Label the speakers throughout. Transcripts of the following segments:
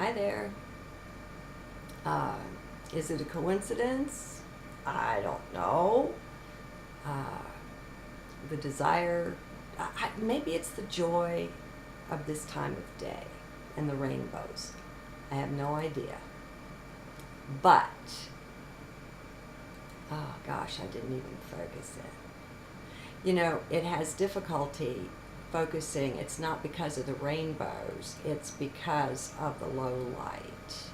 Speaker 1: Hi there. Uh, is it a coincidence? I don't know. Uh, the desire, maybe it's the joy of this time of day and the rainbows. I have no idea. But, oh gosh, I didn't even focus it. You know, it has difficulty focusing. It's not because of the rainbows, it's because of the low light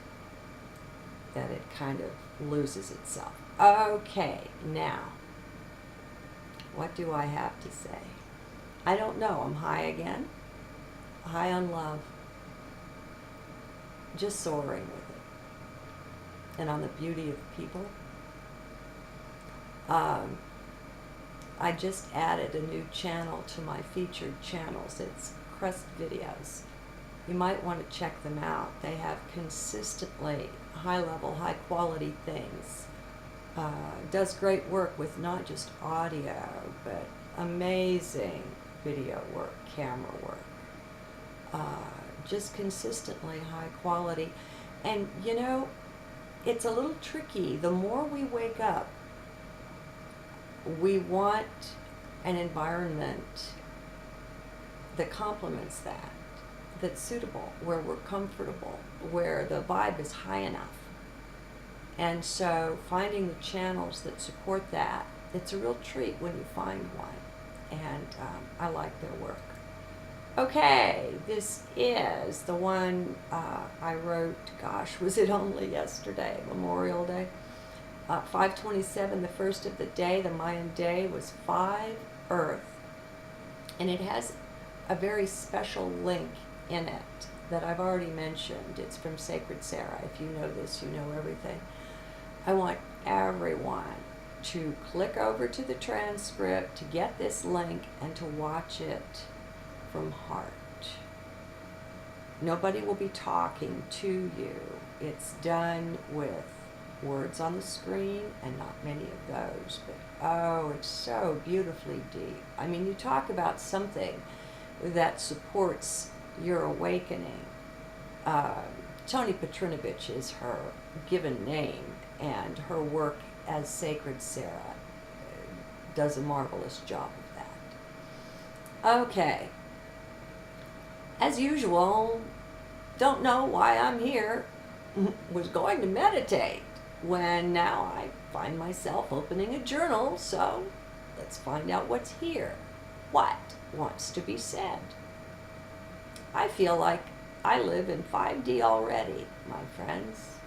Speaker 1: that it kind of loses itself. Okay, now, what do I have to say? I don't know. I'm high again. High on love. Just soaring with it. And on the beauty of people. I just added a new channel to my featured channels. It's Crust Videos. You might want to check them out. They have consistently high-level, high-quality things. Does great work with not just audio, but amazing video work, camera work. Just consistently high quality. And you know, it's a little tricky. The more we wake up, we want an environment that complements that, that's suitable, where we're comfortable, where the vibe is high enough. And so finding the channels that support that, it's a real treat when you find one. And I like their work. Okay, this is the one I wrote, gosh, was it only yesterday, Memorial Day? 5/27, the first of the day, the Mayan day was 5 Earth. And it has a very special link in it that I've already mentioned. It's from Sacred Sarah. If you know this, you know everything. I want everyone to click over to the transcript to get this link and to watch it from heart. Nobody will be talking to you. It's done with words on the screen, and not many of those, but oh, it's so beautifully deep. I mean, you talk about something that supports your awakening. Toni Petrinovich is her given name, and her work as Sacred Sarah does a marvelous job of that. Okay. As usual, don't know why I'm here. Was going to meditate when now I find myself opening a journal, so let's find out what's here. What wants to be said? I feel like I live in 5D already, my friends.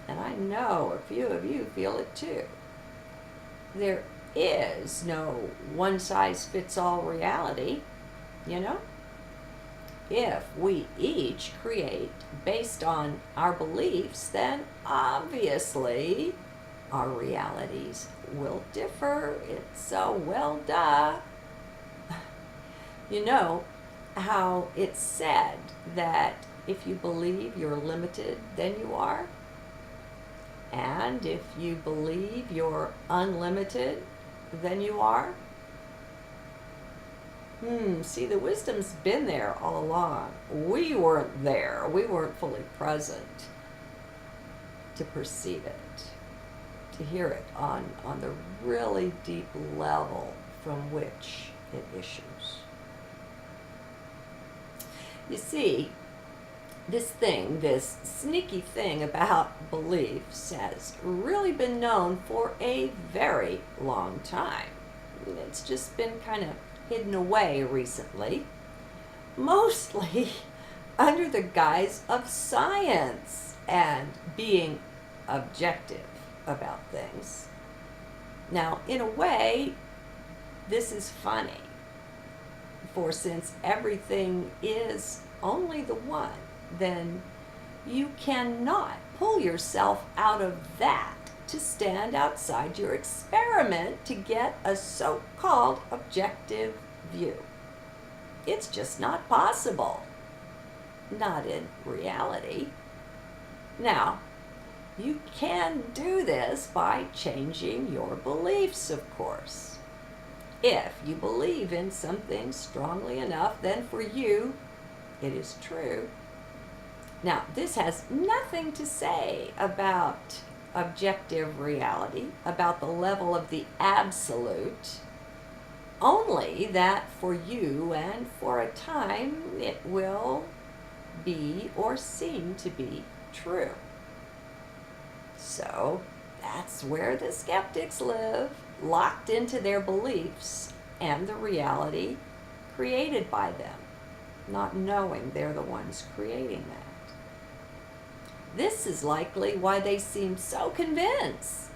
Speaker 1: And I know a few of you feel it too. There is no one-size-fits-all reality, you know? If we each create based on our beliefs, then obviously our realities will differ. It's so well duh. You know how it's said that if you believe you're limited, then you are? And if you believe you're unlimited, then you are? See, the wisdom's been there all along. We weren't there. We weren't fully present to perceive it, to hear it on the really deep level from which it issues. You see, this sneaky thing about beliefs has really been known for a very long time. It's just been kind of hidden away recently, mostly under the guise of science and being objective about things. Now, in a way, this is funny, for since everything is only the one, then you cannot pull yourself out of that to stand outside your experiment to get a so-called objective view. It's just not possible. Not in reality. Now, you can do this by changing your beliefs, of course. If you believe in something strongly enough, then for you, it is true. Now, this has nothing to say about objective reality, about the level of the absolute, only that for you and for a time it will be or seem to be true. So that's where the skeptics live, locked into their beliefs and the reality created by them, not knowing they're the ones creating that. This is likely why they seem so convinced,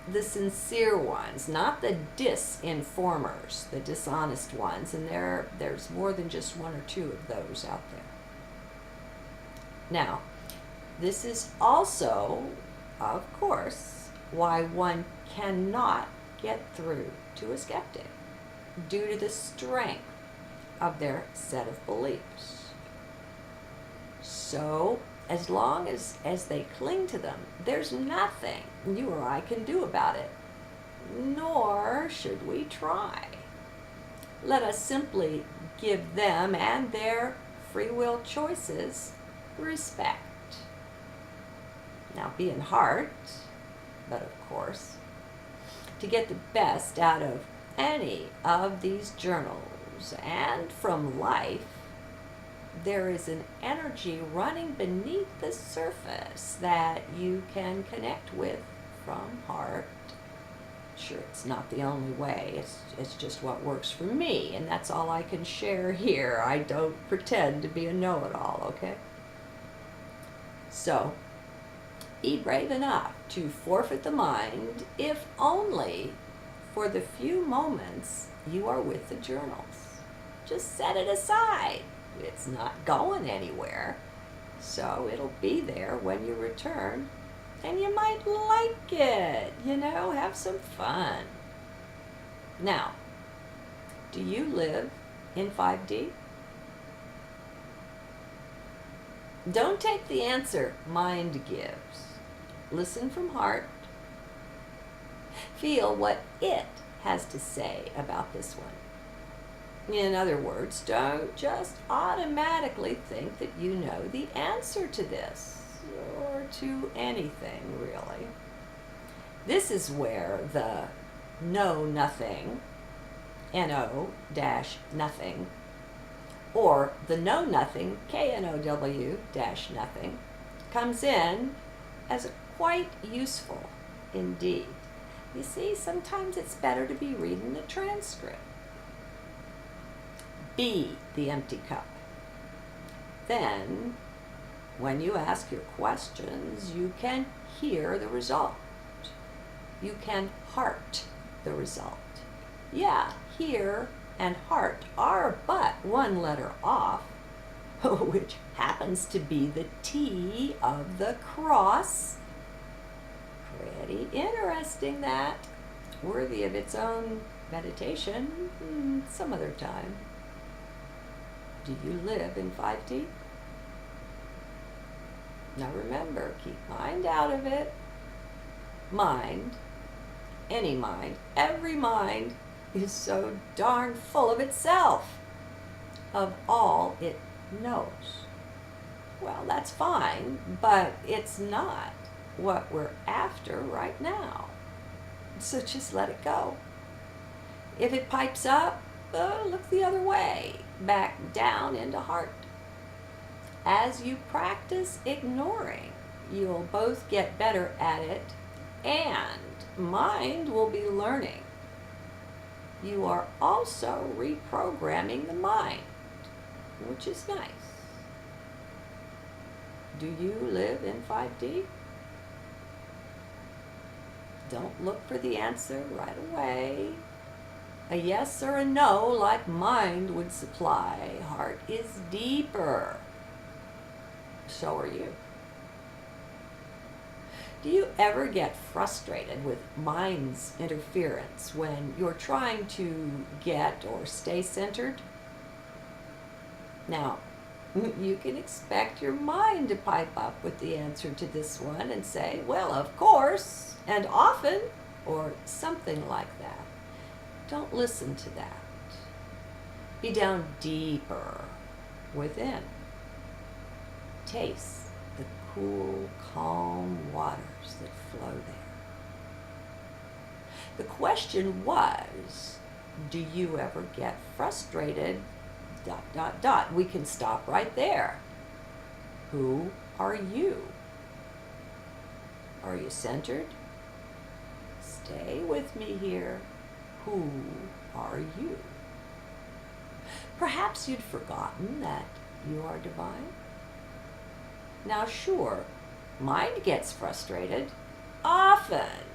Speaker 1: the sincere ones, not the disinformers, the dishonest ones, and there's more than just one or two of those out there. Now, this is also, of course, why one cannot get through to a skeptic, due to the strength of their set of beliefs. So, as long as they cling to them, there's nothing you or I can do about it, nor should we try. Let us simply give them and their free will choices respect. Now, be in heart, but of course, to get the best out of any of these journals and from life, there is an energy running beneath the surface that you can connect with from heart. Sure, it's not the only way. It's just what works for me, and that's all I can share here. I don't pretend to be a know-it-all, okay? So, be brave enough to forfeit the mind, if only for the few moments you are with the journals. Just set it aside. It's not going anywhere, so it'll be there when you return, and you might like it, have some fun. Now, do you live in 5D? Don't take the answer mind gives. Listen from heart. Feel what it has to say about this one. In other words, don't just automatically think that you know the answer to this, or to anything, really. This is where the know nothing, N-O-nothing, or the know nothing, K-N-O-W-nothing, comes in as quite useful indeed. You see, sometimes it's better to be reading the transcript. Be the empty cup. Then, when you ask your questions, you can hear the result. You can heart the result. Yeah, hear and heart are but one letter off, which happens to be the T of the cross. Pretty interesting, that. Worthy of its own meditation some other time. Do you live in 5D? Now remember, keep mind out of it. Mind, any mind, every mind is so darn full of itself, of all it knows. Well, that's fine, but it's not what we're after right now. So just let it go. If it pipes up, look the other way, back down into heart. As you practice ignoring, you'll both get better at it, and mind will be learning. You are also reprogramming the mind, which is nice. Do you live in 5D? Don't look for the answer right away. A yes or a no, like mind would supply. Heart is deeper. So are you. Do you ever get frustrated with mind's interference when you're trying to get or stay centered? Now, you can expect your mind to pipe up with the answer to this one and say, well, of course, and often, or something like that. Don't listen to that. Be down deeper within. Taste cool, calm waters that flow there. The question was, do you ever get frustrated? ... We can stop right there. Who are you? Are you centered? Stay with me here. Who are you? Perhaps you'd forgotten that you are divine. Now, sure, mind gets frustrated, often,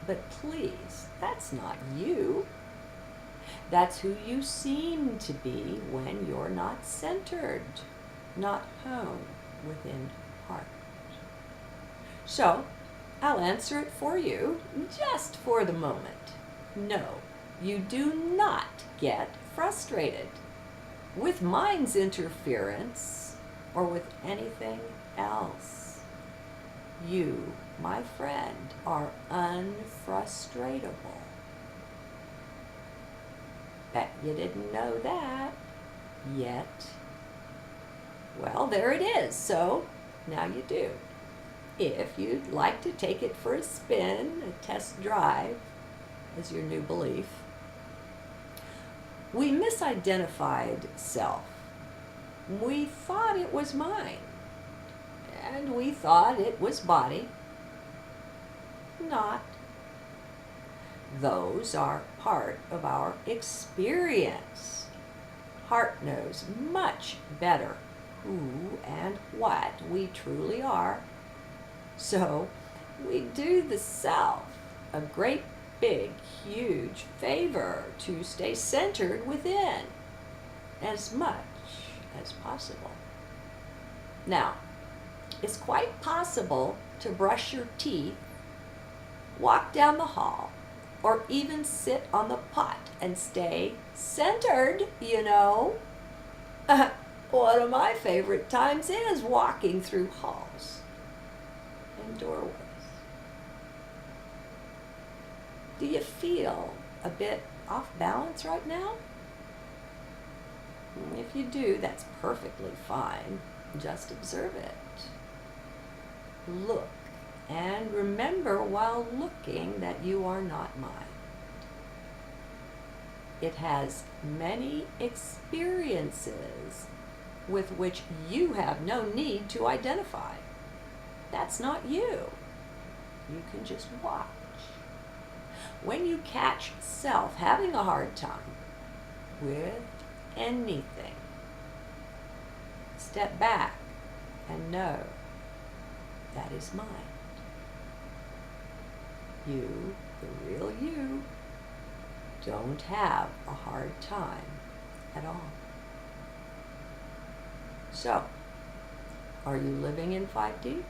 Speaker 1: but please, that's not you. That's who you seem to be when you're not centered, not home within heart. So, I'll answer it for you, just for the moment. No, you do not get frustrated with mind's interference or with anything else. You, my friend, are unfrustratable. Bet you didn't know that yet. Well, there it is, so now you do. If you'd like to take it for a spin, a test drive, as your new belief. We misidentified self. We thought it was mind, and we thought it was body. Not. Those are part of our experience. Heart knows much better who and what we truly are. So we do the self a great big, huge favor to stay centered within as much as possible. Now, it's quite possible to brush your teeth, walk down the hall, or even sit on the pot and stay centered, you know. One of my favorite times is walking through halls and doorways. Do you feel a bit off balance right now? If you do, that's perfectly fine. Just observe it. Look, and remember while looking that you are not mind. It has many experiences with which you have no need to identify. That's not you. You can just watch. When you catch self having a hard time with anything, step back and know that is mind. You, the real you, don't have a hard time at all. So, are you living in 5D?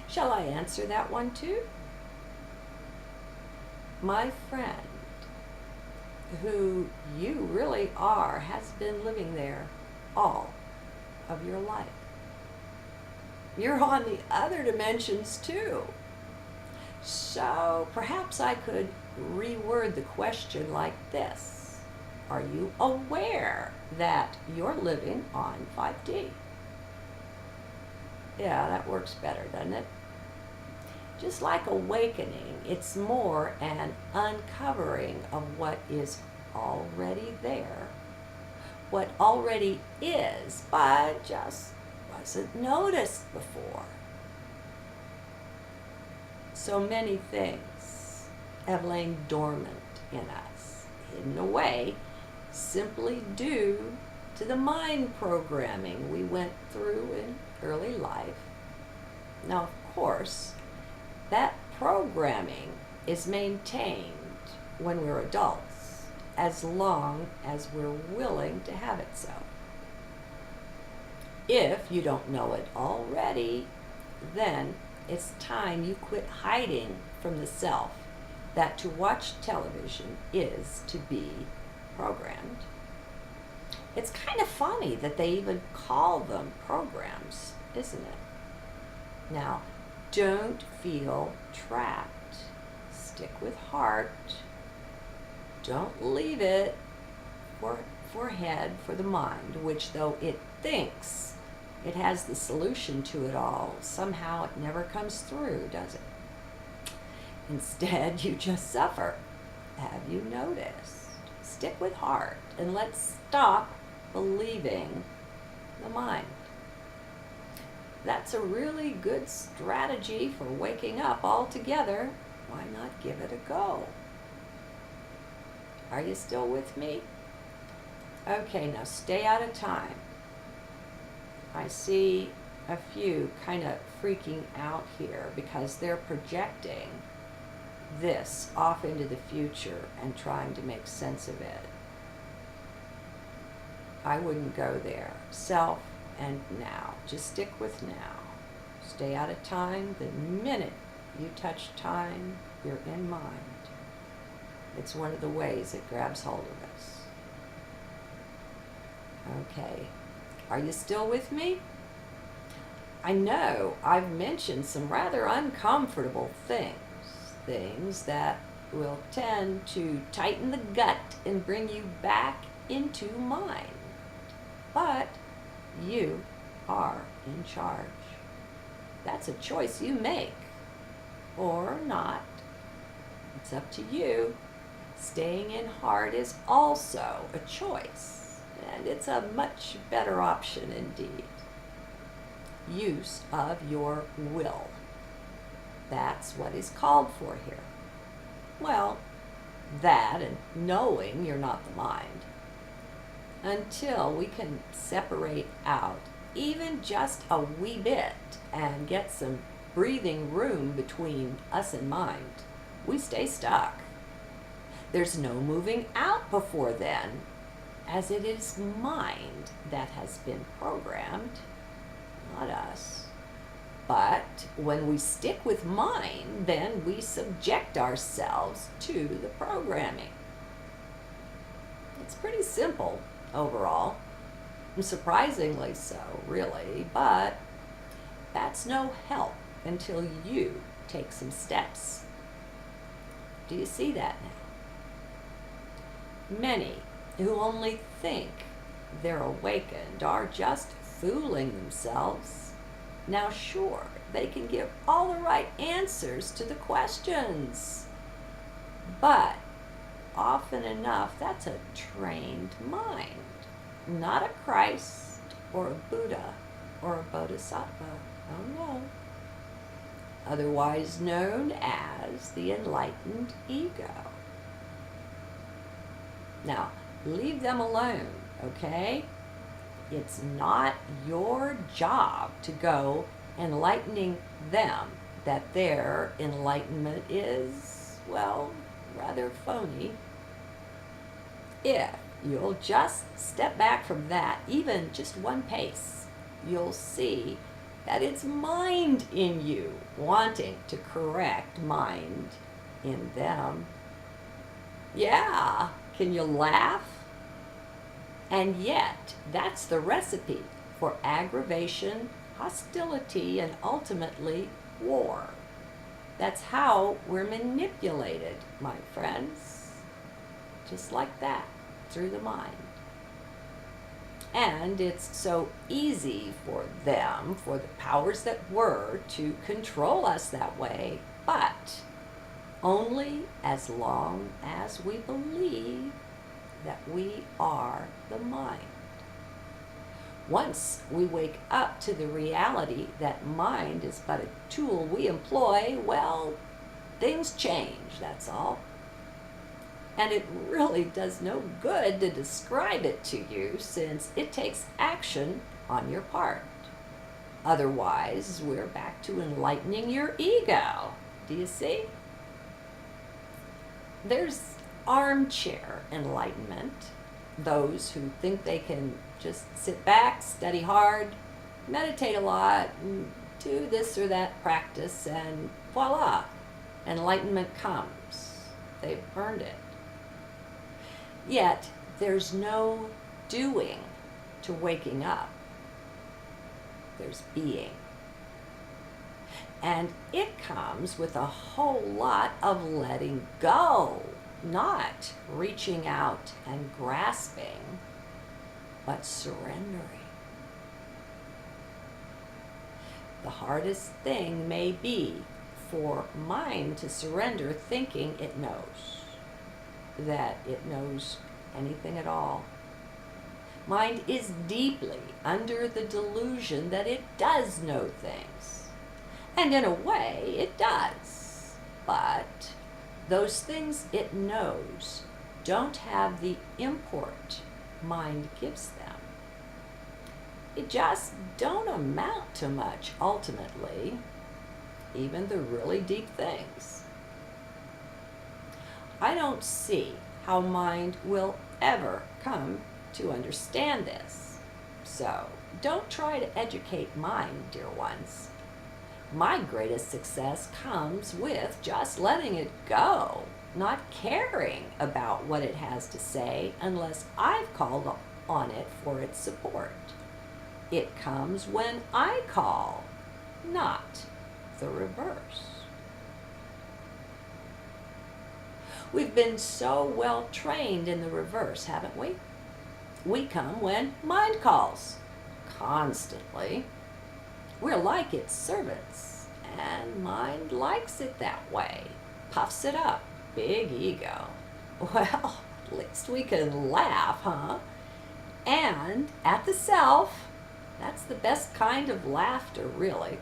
Speaker 1: Shall I answer that one too? My friend, who you really are, has been living there all of your life. You're on the other dimensions too. So perhaps I could reword the question like this. Are you aware that you're living on 5D? Yeah, that works better, doesn't it? Just like awakening, it's more an uncovering of what is already there, what already is, but just wasn't noticed before. So many things have lain dormant in us, hidden away, simply due to the mind programming we went through in early life. Now, of course, that programming is maintained when we're adults, as long as we're willing to have it so. If you don't know it already, then it's time you quit hiding from the self that to watch television is to be programmed. It's kind of funny that they even call them programs, isn't it? Now, don't feel trapped. Stick with heart. Don't leave it for head, for the mind, which though it thinks it has the solution to it all. Somehow it never comes through, does it? Instead, you just suffer. Have you noticed? Stick with heart and let's stop believing the mind. That's a really good strategy for waking up altogether. Why not give it a go? Are you still with me? Okay, now stay out of time. I see a few kind of freaking out here because they're projecting this off into the future and trying to make sense of it. I wouldn't go there. Self and now. Just stick with now. Stay out of time. The minute you touch time, you're in mind. It's one of the ways it grabs hold of us. Okay. Are you still with me? I know I've mentioned some rather uncomfortable things that will tend to tighten the gut and bring you back into mind. But you are in charge. That's a choice you make, or not. It's up to you. Staying in heart is also a choice, and it's a much better option indeed. Use of your will. That's what is called for here. Well, that and knowing you're not the mind. Until we can separate out even just a wee bit and get some breathing room between us and mind, we stay stuck. There's no moving out before then, as it is mind that has been programmed, not us. But when we stick with mind, then we subject ourselves to the programming. It's pretty simple overall, and surprisingly so, really, but that's no help until you take some steps. Do you see that now? Many who only think they're awakened are just fooling themselves. Now sure, they can give all the right answers to the questions, but often enough that's a trained mind, not a Christ or a Buddha or a Bodhisattva. Oh no. Otherwise known as the enlightened ego. Now, leave them alone, okay? It's not your job to go enlightening them that their enlightenment is, well, rather phony. If you'll just step back from that, even just one pace, you'll see that it's mind in you wanting to correct mind in them. Yeah, can you laugh? And yet, that's the recipe for aggravation, hostility, and ultimately war. That's how we're manipulated, my friends. Just like that, through the mind. And it's so easy for them, for the powers that were, to control us that way, but only as long as we believe that we are the mind. Once we wake up to the reality that mind is but a tool we employ, well, things change, that's all. And it really does no good to describe it to you, since it takes action on your part. Otherwise, we're back to enlightening your ego. Do you see? There's armchair enlightenment. Those who think they can just sit back, study hard, meditate a lot, and do this or that practice, and voila, enlightenment comes. They've earned it. Yet, there's no doing to waking up. There's being. And it comes with a whole lot of letting go, not reaching out and grasping, but surrendering. The hardest thing may be for mind to surrender thinking it knows, that it knows anything at all. Mind is deeply under the delusion that it does know things. And in a way, it does. But those things it knows don't have the import mind gives them. They just don't amount to much ultimately, even the really deep things. I don't see how mind will ever come to understand this. So don't try to educate mind, dear ones. My greatest success comes with just letting it go, not caring about what it has to say unless I've called on it for its support. It comes when I call, not the reverse. We've been so well trained in the reverse, haven't we? We come when mind calls, constantly. We're like its servants, and mind likes it that way, puffs it up, big ego. Well, at least we can laugh, huh? And at the self, that's the best kind of laughter, really.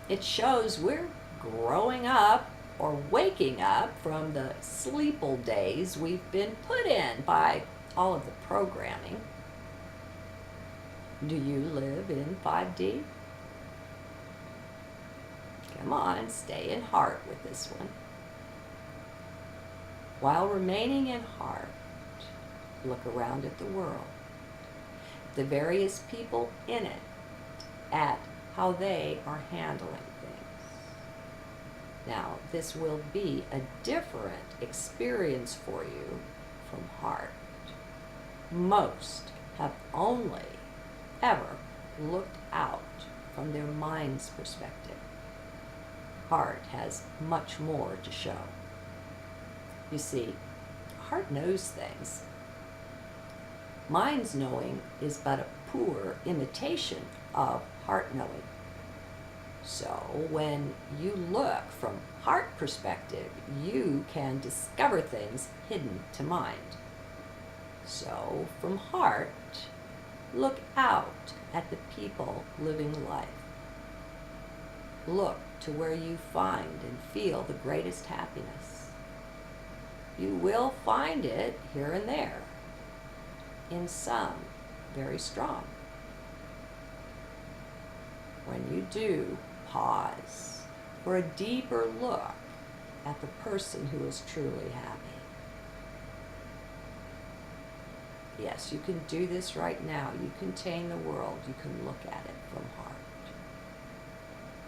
Speaker 1: It shows we're growing up or waking up from the sleeple days we've been put in by all of the programming. Do you live in 5D? Come on, stay in heart with this one. While remaining in heart, look around at the world, the various people in it, at how they are handling things. Now, this will be a different experience for you from heart. Most have only ever looked out from their mind's perspective. Heart has much more to show. You see, heart knows things. Mind's knowing is but a poor imitation of heart knowing. So when you look from heart perspective, you can discover things hidden to mind. So from heart, look out at the people living life. Look to where you find and feel the greatest happiness. You will find it here and there, in some very strong. When you do, pause for a deeper look at the person who is truly happy. Yes, you can do this right now. You contain the world. You can look at it from heart.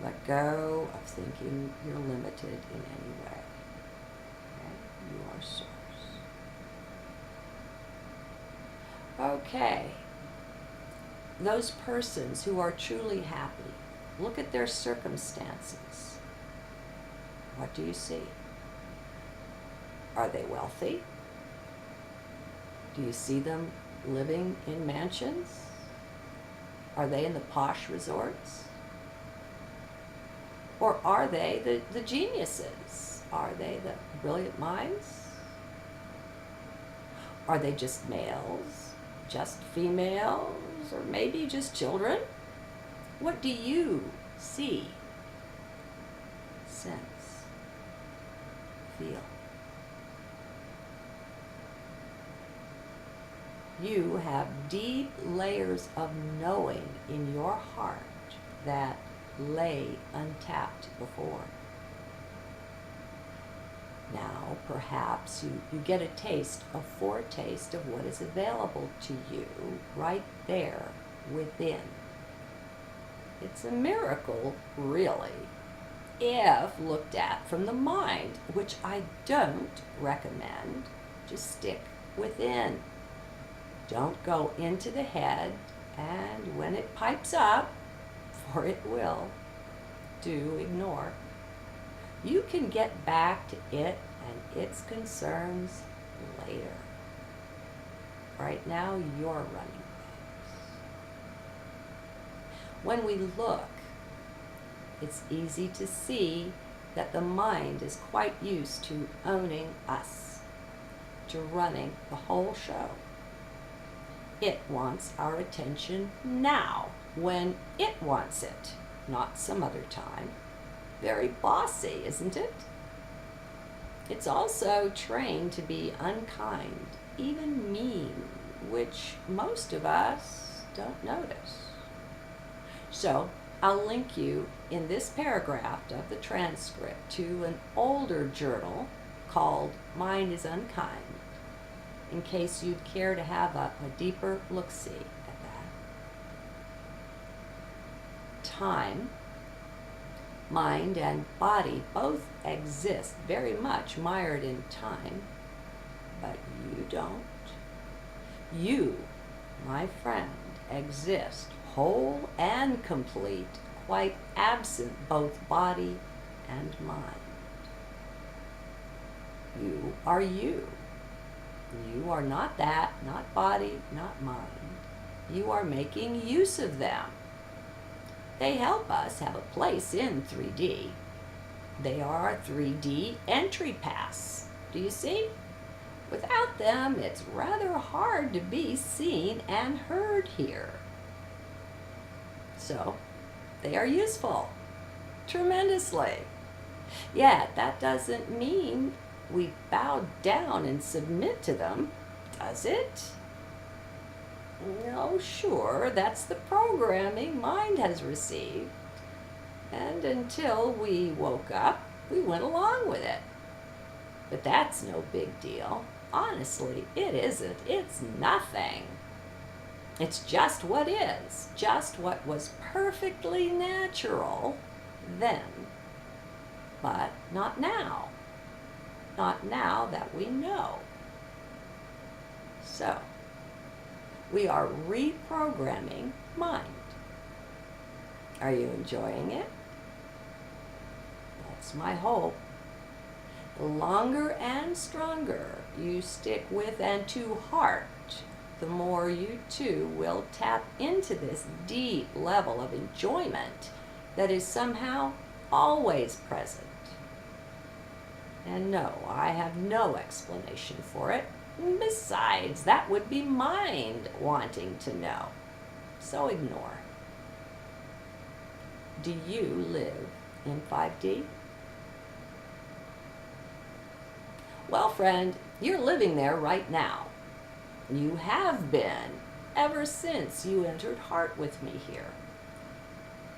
Speaker 1: Let go of thinking you're limited in any way. Okay? You are source. Okay. Those persons who are truly happy, look at their circumstances. What do you see? Are they wealthy? Do you see them living in mansions? Are they in the posh resorts? Or are they the geniuses? Are they the brilliant minds? Are they just males? Just females? Or maybe just children? What do you see, sense, feel? You have deep layers of knowing in your heart that lay untapped before. Now, perhaps you get a taste, a foretaste of what is available to you right there within. It's a miracle, really, if looked at from the mind, which I don't recommend. Just stick within. Don't go into the head, and when it pipes up, for it will, do ignore. You can get back to it and its concerns later. Right now, you're running things. When we look it's easy to see that the mind is quite used to owning us, to running the whole show. It wants our attention now, when it wants it, not some other time. Very bossy, isn't it? It's also trained to be unkind, even mean, which most of us don't notice. So, I'll link you in this paragraph of the transcript to an older journal called Mind is Unkind, in case you'd care to have a deeper look-see at that. Time, mind, and body both exist very much mired in time, but you don't. You, my friend, exist whole and complete, quite absent both body and mind. You are you. You are not that, not body, not mind. You are making use of them. They help us have a place in 3D. They are a 3D entry pass. Do you see? Without them, it's rather hard to be seen and heard here. So, they are useful. Tremendously. Yet, that doesn't mean we bow down and submit to them, does it? No, sure, that's the programming mind has received. And until we woke up, we went along with it. But that's no big deal. Honestly, it isn't. It's nothing. It's just what is, just what was perfectly natural then, but not now. Not now that we know. So, we are reprogramming mind. Are you enjoying it? That's my hope. The longer and stronger you stick with and to heart, the more you too will tap into this deep level of enjoyment that is somehow always present. And no, I have no explanation for it. Besides, that would be mind wanting to know. So ignore. Do you live in 5D? Well, friend, you're living there right now. You have been ever since you entered heart with me here.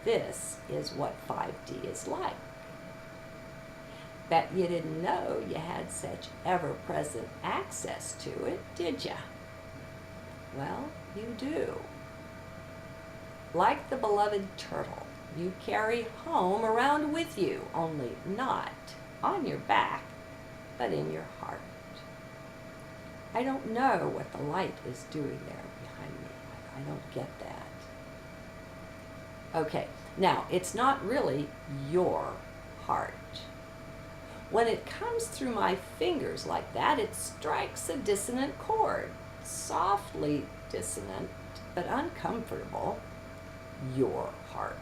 Speaker 1: This is what 5D is like. Bet you didn't know you had such ever-present access to it, did ya? Well, you do. Like the beloved turtle, you carry home around with you, only not on your back, but in your heart. I don't know what the light is doing there behind me. I don't get that. Okay, now, it's not really your heart. When it comes through my fingers like that, it strikes a dissonant chord. Softly dissonant, but uncomfortable. Your heart.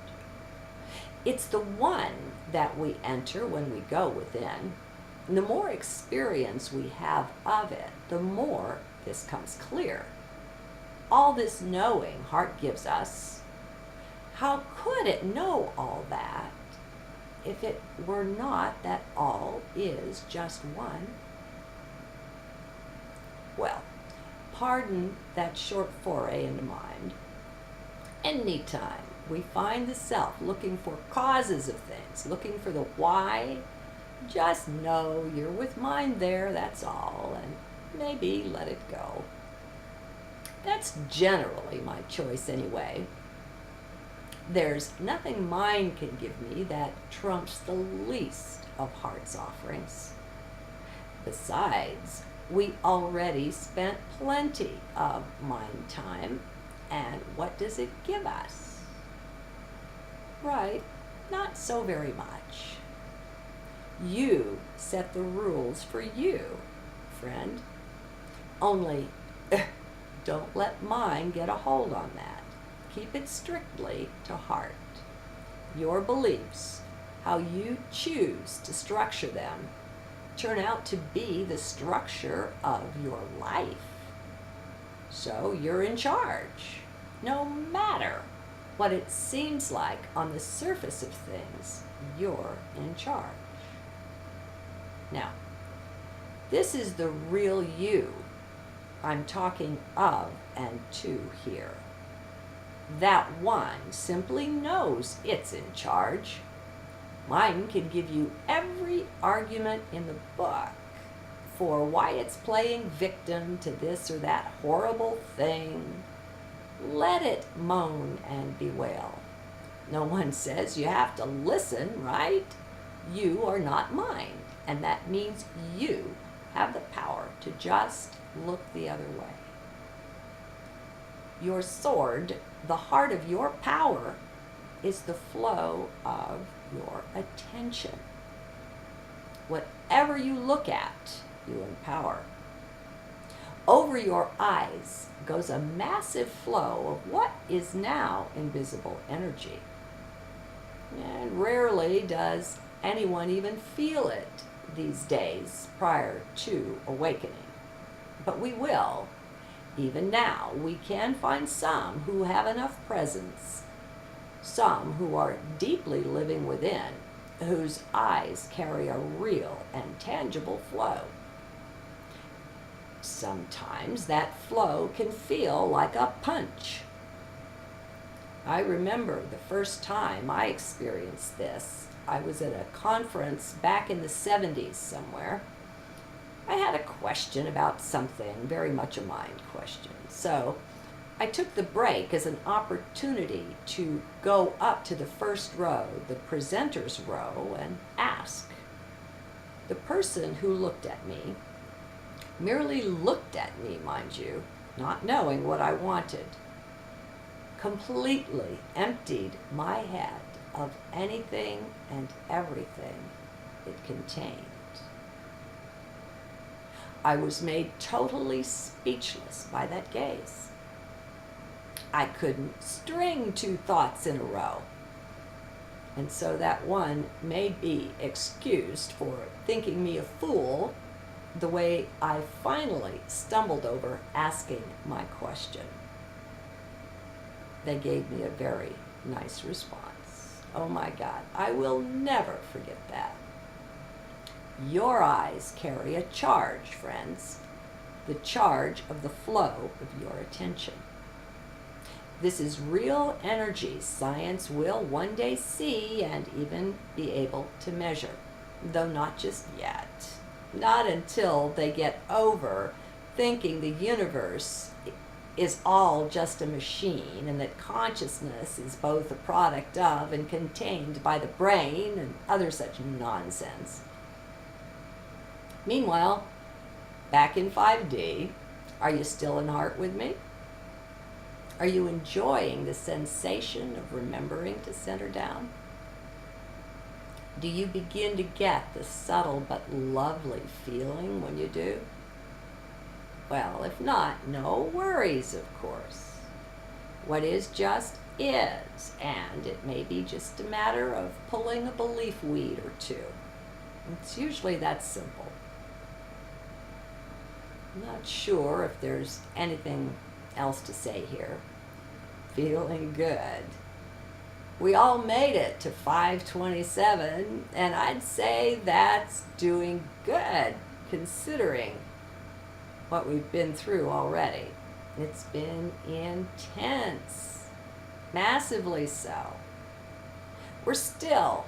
Speaker 1: It's the one that we enter when we go within. And the more experience we have of it, the more this comes clear. All this knowing heart gives us, how could it know all that if it were not that all is just one? Well, pardon that short foray into mind. Anytime we find the self looking for causes of things, looking for the why, just know you're with mind there, that's all, and maybe let it go. That's generally my choice anyway. There's nothing mind can give me that trumps the least of heart's offerings. Besides, we already spent plenty of mind time, and what does it give us? Right, not so very much. You set the rules for you, friend. Only, don't let mind get a hold on that. Keep it strictly to heart. your beliefs, how you choose to structure them, turn out to be the structure of your life. So you're in charge, no matter what it seems like on the surface of things, you're in charge. Now, this is the real you I'm talking of and to here. That one simply knows it's in charge. Mine can give you every argument in the book for why it's playing victim to this or that horrible thing. Let it moan and bewail. No one says you have to listen, right? You are not mine, and that means you have the power to just look the other way. Your sword, the heart of your power, is the flow of your attention. Whatever you look at, you empower. Over your eyes goes a massive flow of what is now invisible energy. And rarely does anyone even feel it these days prior to awakening. But we will. Even now, we can find some who have enough presence, some who are deeply living within, whose eyes carry a real and tangible flow. Sometimes that flow can feel like a punch. I remember the first time I experienced this. I was at a conference back in the 70s somewhere. I had a question about something, very much a mind question. So I took the break as an opportunity to go up to the first row, the presenter's row, and ask. The person who looked at me merely looked at me, mind you, not knowing what I wanted, completely emptied my head of anything and everything it contained. I was made totally speechless by that gaze. I couldn't string two thoughts in a row. And so that one may be excused for thinking me a fool the way I finally stumbled over asking my question. They gave me a very nice response. Oh my God, I will never forget that. Your eyes carry a charge, friends, the charge of the flow of your attention. This is real energy science will one day see and even be able to measure, though not just yet. Not until they get over thinking the universe is all just a machine and that consciousness is both a product of and contained by the brain and other such nonsense. Meanwhile, back in 5D, are you still in heart with me? Are you enjoying the sensation of remembering to center down? Do you begin to get the subtle but lovely feeling when you do? Well, if not, no worries, of course. What is just is, and it may be just a matter of pulling a belief weed or two. It's usually that simple. I'm not sure if there's anything else to say here. Feeling good. We all made it to 527, and I'd say that's doing good, considering what we've been through already. It's been intense, massively so. We're still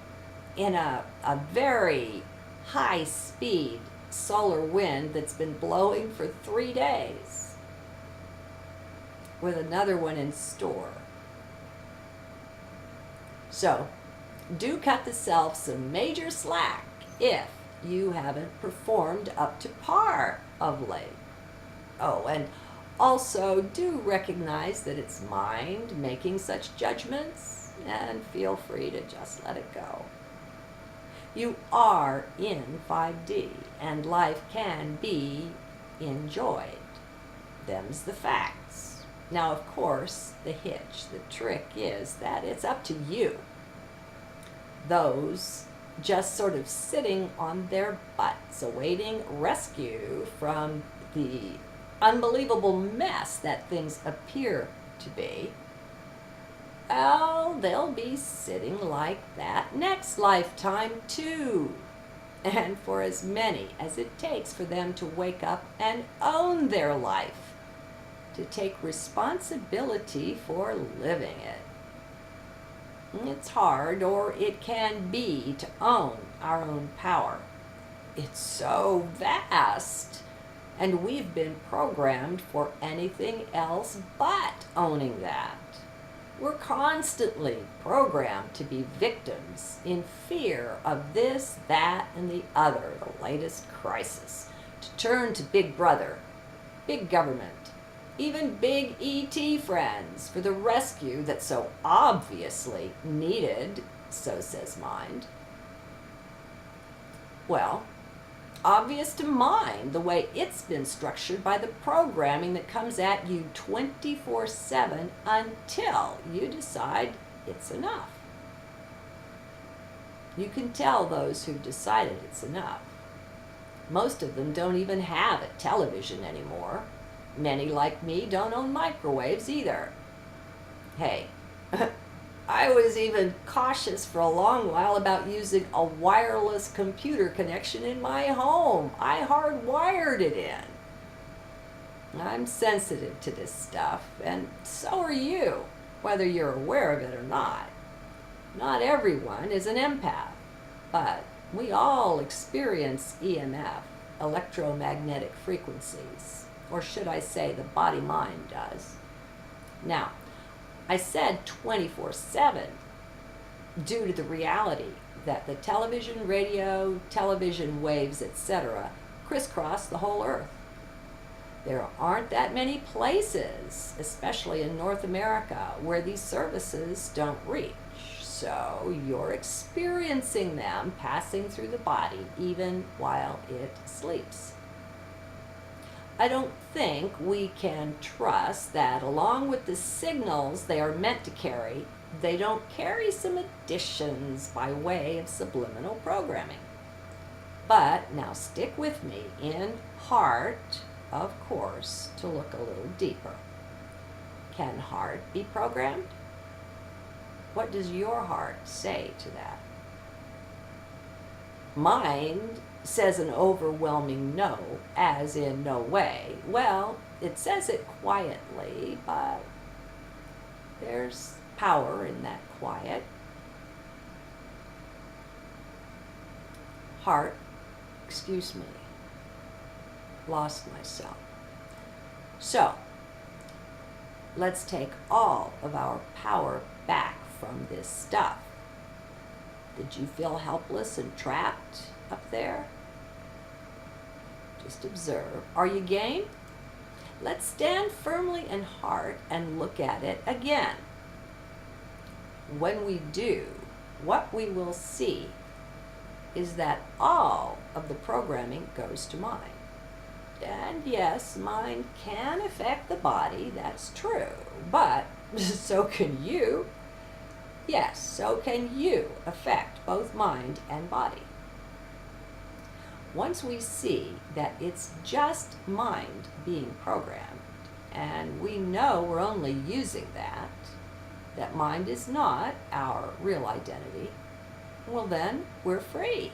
Speaker 1: in a very high-speed solar wind that's been blowing for 3 days, with another one in store. So, do cut the self some major slack if you haven't performed up to par of late. Oh, and also do recognize that it's mind making such judgments, and feel free to just let it go. You are in 5D, and life can be enjoyed. Them's the facts. Now, of course, the hitch, the trick is that it's up to you. those just sort of sitting on their butts, awaiting rescue from the unbelievable mess that things appear to be, well, they'll be sitting like that next lifetime too. And for as many as it takes for them to wake up and own their life, to take responsibility for living it. It's hard, or it can be, to own our own power. It's so vast, and we've been programmed for anything else but owning that. We're constantly programmed to be victims in fear of this, that, and the other, the latest crisis, to turn to Big Brother, big government, even big ET friends for the rescue that's so obviously needed, so says mind. Well, obvious to mind the way it's been structured by the programming that comes at you 24/7 until you decide it's enough. You can tell those who've decided it's enough. Most of them don't even have a television anymore. Many, like me, don't own microwaves either. Hey, I was even cautious for a long while about using a wireless computer connection in my home. I hardwired it in. I'm sensitive to this stuff, and so are you, whether you're aware of it or not. Not everyone is an empath, but we all experience EMF, electromagnetic frequencies, or should I say the body-mind does. Now, I said 24/7 due to the reality that the television, radio, television waves, etc. crisscross the whole earth. There aren't that many places, especially in North America, where these services don't reach. So you're experiencing them passing through the body even while it sleeps. I don't think we can trust that along with the signals they are meant to carry, they don't carry some additions by way of subliminal programming. But now stick with me in heart, of course, to look a little deeper. Can heart be programmed? What does your heart say to that? Mind says an overwhelming no, as in no way. Well, it says it quietly, but there's power in that quiet. Heart, excuse me, lost myself. So, let's take all of our power back from this stuff. Did you feel helpless and trapped up there? Just observe. Are you game? Let's stand firmly in heart and look at it again. When we do, what we will see is that all of the programming goes to mind. And yes, mind can affect the body, that's true, but so can you. Yes, so can you affect both mind and body. Once we see that it's just mind being programmed, and we know we're only using that mind is not our real identity, well then, we're free.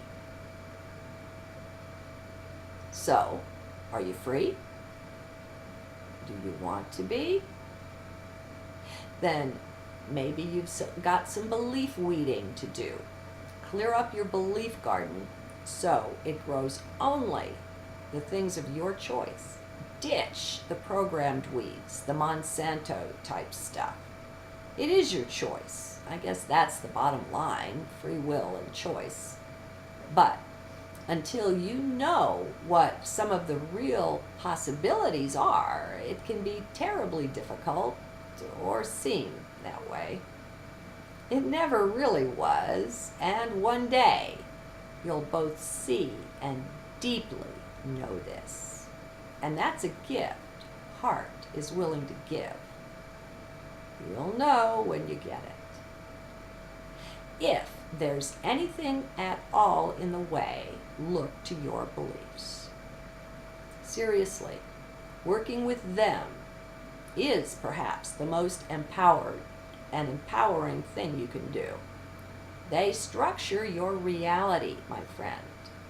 Speaker 1: So, are you free? Do you want to be? Then maybe you've got some belief weeding to do. Clear up your belief garden so it grows only the things of your choice. Ditch the programmed weeds, the Monsanto type stuff. It is your choice. I guess that's the bottom line, free will and choice. But until you know what some of the real possibilities are, it can be terribly difficult, or seem that way. It never really was, and one day you'll both see and deeply know this. And that's a gift heart is willing to give. You'll know when you get it. If there's anything at all in the way, look to your beliefs. Seriously, working with them is perhaps the most empowered and empowering thing you can do. They structure your reality, my friend.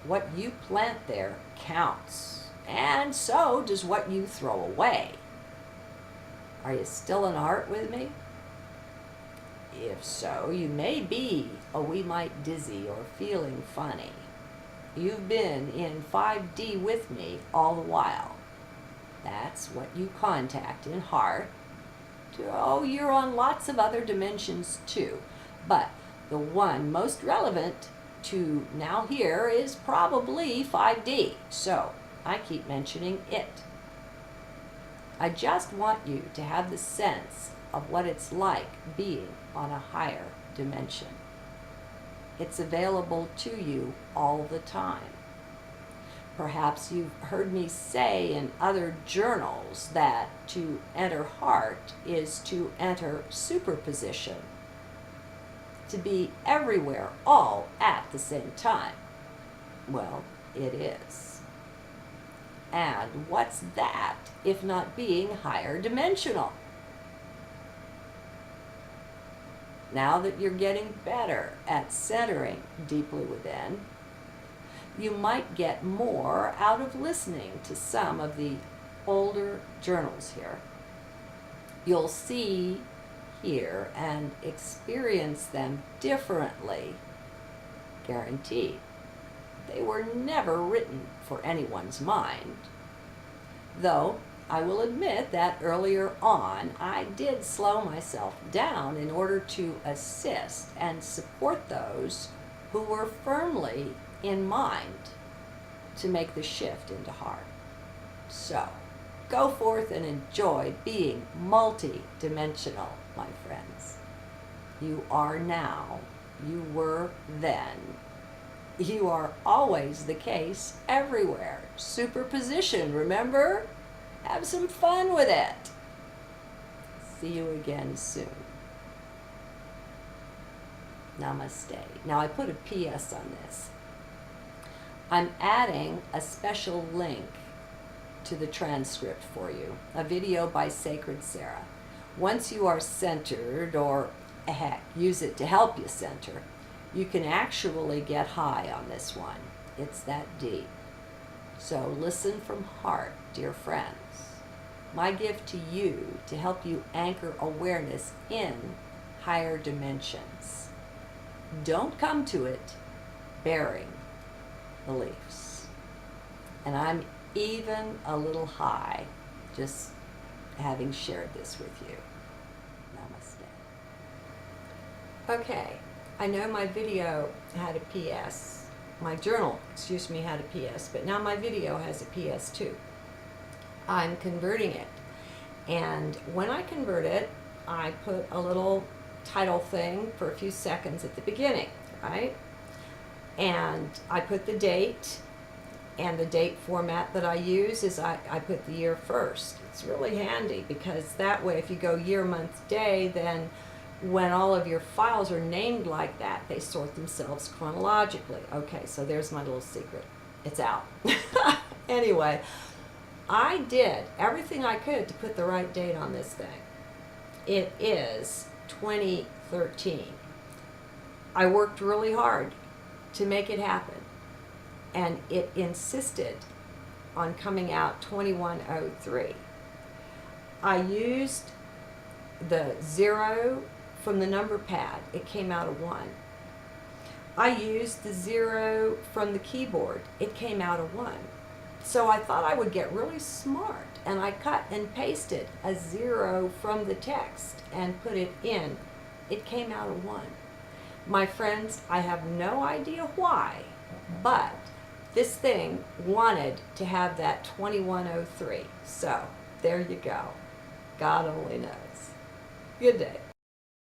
Speaker 1: What you plant there counts, and so does what you throw away. Are you still in art with me? If so, you may be a wee mite dizzy or feeling funny. You've been in 5D with me all the while. That's what you contact in heart. Oh, you're on lots of other dimensions too, but the one most relevant to now here is probably 5D, so I keep mentioning it. I just want you to have the sense of what it's like being on a higher dimension. It's available to you all the time. Perhaps you've heard me say in other journals that to enter heart is to enter superposition, to be everywhere all at the same time. Well, it is. And what's that if not being higher dimensional? Now that you're getting better at centering deeply within, you might get more out of listening to some of the older journals here. You'll see, hear, and experience them differently, guaranteed. They were never written for anyone's mind. Though, I will admit that earlier on, I did slow myself down in order to assist and support those who were firmly in mind to make the shift into heart. So, go forth and enjoy being multi-dimensional, my friends. You are now, you were then. You are always the case everywhere. Superposition, remember? Have some fun with it. See you again soon. Namaste. Now I put a PS on this. I'm adding a special link to the transcript for you, a video by Sacred Sarah. Once you are centered, or heck, use it to help you center, you can actually get high on this one. It's that deep. So listen from heart, dear friends. My gift to you to help you anchor awareness in higher dimensions. Don't come to it bearing beliefs. And I'm even a little high just having shared this with you. Namaste. Okay, I know my video had a PS. My journal, had a PS, but now my video has a PS too. I'm converting it. And when I convert it, I put a little title thing for a few seconds at the beginning, right? And I put the date, and the date format that I use is I put the year first. It's really handy because that way if you go year, month, day, then when all of your files are named like that, they sort themselves chronologically. Okay, so there's my little secret. It's out. Anyway, I did everything I could to put the right date on this thing. It is 2013. I worked really hard to make it happen, and it insisted on coming out 2103. I used the 0 from the number pad. It came out a 1. I used the 0 from the keyboard. It came out a 1. So I thought I would get really smart, and I cut and pasted a 0 from the text and put it in. It came out a 1. My friends, I have no idea why, but this thing wanted to have that 2103. So there you go. God only knows. Good day.